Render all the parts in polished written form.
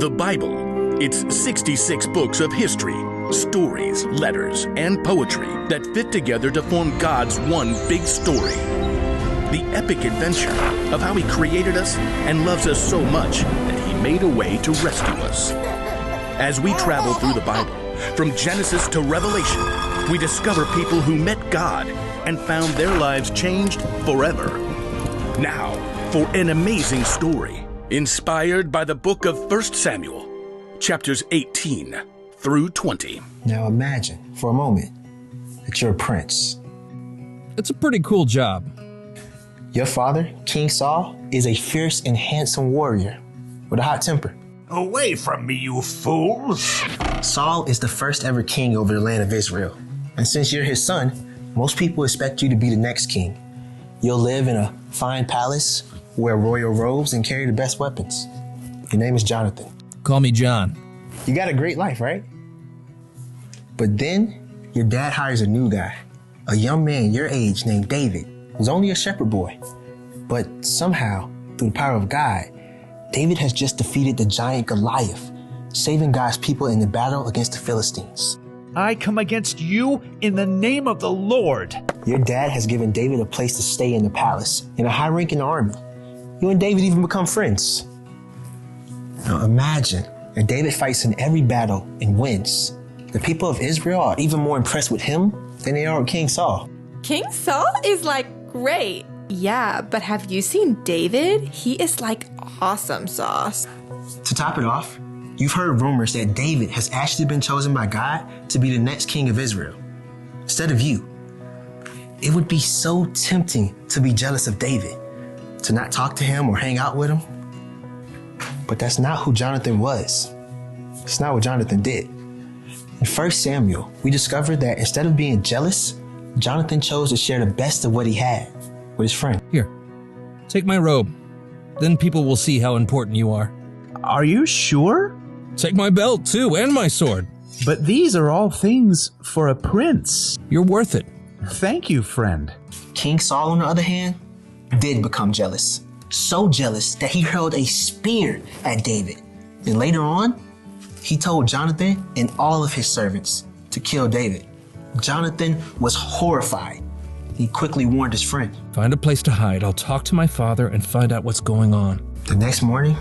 The Bible. It's 66 books of history, stories, letters, and poetry that fit together to form God's one big story. The epic adventure of how He created us and loves us so much that He made a way to rescue us. As we travel through the Bible, from Genesis to Revelation, we discover people who met God and found their lives changed forever. Now, for an amazing story, inspired by the book of 1 Samuel, chapters 18 through 20. Now imagine, for a moment, that you're a prince. It's a pretty cool job. Your father, King Saul, is a fierce and handsome warrior with a hot temper. Away from me, you fools! Saul is the first ever king over the land of Israel. And since you're his son, most people expect you to be the next king. You'll live in a fine palace, wear royal robes, and carry the best weapons. Your name is Jonathan. Call me John. You got a great life, right? But then, your dad hires a new guy, a young man your age named David, who's only a shepherd boy. But somehow, through the power of God, David has just defeated the giant Goliath, saving God's people in the battle against the Philistines. I come against you in the name of the Lord. Your dad has given David a place to stay in the palace, in a high rank in the army. You and David even become friends. Now imagine, and David fights in every battle and wins. The people of Israel are even more impressed with him than they are with King Saul. King Saul is great. Yeah, but have you seen David? He is awesome sauce. To top it off, you've heard rumors that David has actually been chosen by God to be the next king of Israel, instead of you. It would be so tempting to be jealous of David, to not talk to him or hang out with him. But that's not who Jonathan was. It's not what Jonathan did. In 1 Samuel, we discovered that instead of being jealous, Jonathan chose to share the best of what he had with his friend. Here, take my robe. Then people will see how important you are. Are you sure? Take my belt, too, and my sword. But these are all things for a prince. You're worth it. Thank you, friend. King Saul, on the other hand, did become jealous. So jealous that he hurled a spear at David. And later on, he told Jonathan and all of his servants to kill David. Jonathan was horrified. He quickly warned his friend. Find a place to hide. I'll talk to my father and find out what's going on. The next morning,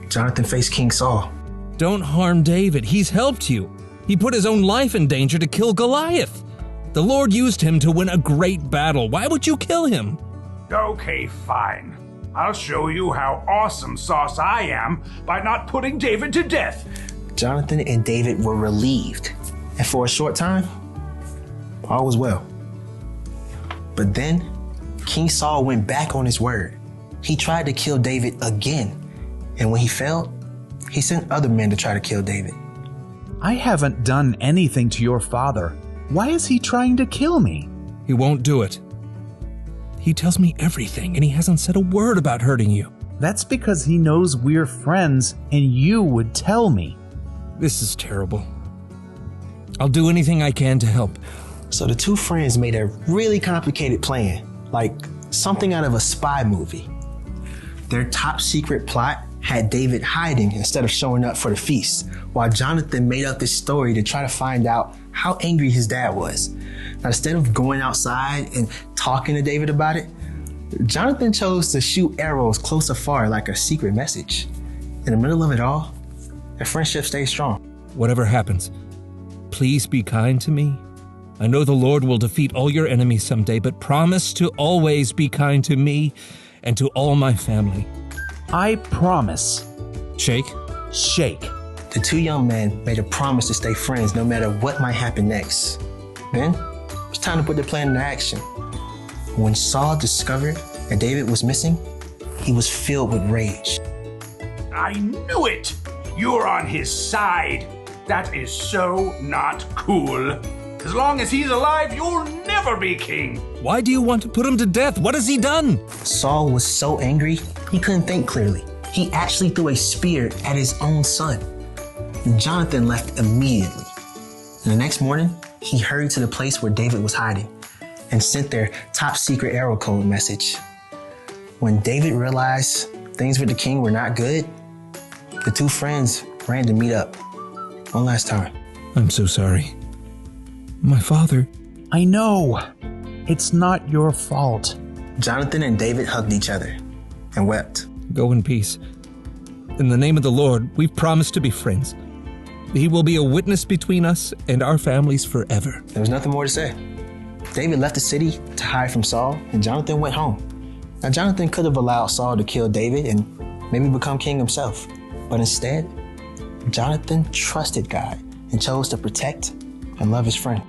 Jonathan faced King Saul. Don't harm David. He's helped you. He put his own life in danger to kill Goliath. The Lord used him to win a great battle. Why would you kill him? Okay, fine. I'll show you how awesome sauce I am by not putting David to death. Jonathan and David were relieved. And for a short time, all was well. But then, King Saul went back on his word. He tried to kill David again. And when he failed, he sent other men to try to kill David. I haven't done anything to your father. Why is he trying to kill me? He won't do it. He tells me everything, and he hasn't said a word about hurting you. That's because he knows we're friends, and you would tell me. This is terrible. I'll do anything I can to help. So the two friends made a really complicated plan, like something out of a spy movie. Their top secret plot had David hiding instead of showing up for the feast, while Jonathan made up this story to try to find out how angry his dad was. Now, instead of going outside and talking to David about it, Jonathan chose to shoot arrows close or far like a secret message. In the middle of it all, their friendship stayed strong. Whatever happens, please be kind to me. I know the Lord will defeat all your enemies someday, but promise to always be kind to me and to all my family. I promise. Shake. Shake. The two young men made a promise to stay friends no matter what might happen next. Then, it was time to put their plan into action. When Saul discovered that David was missing, he was filled with rage. I knew it! You're on his side. That is so not cool. As long as he's alive, you'll never be king. Why do you want to put him to death? What has he done? Saul was so angry, he couldn't think clearly. He actually threw a spear at his own son. Jonathan left immediately. And the next morning, he hurried to the place where David was hiding and sent their top secret arrow code message. When David realized things with the king were not good, the two friends ran to meet up. One last time. I'm so sorry. My father. I know. It's not your fault. Jonathan and David hugged each other and wept. Go in peace. In the name of the Lord, we've promised to be friends. He will be a witness between us and our families forever. There was nothing more to say. David left the city to hide from Saul, and Jonathan went home. Now, Jonathan could have allowed Saul to kill David and maybe become king himself. But instead, Jonathan trusted God and chose to protect and love his friend.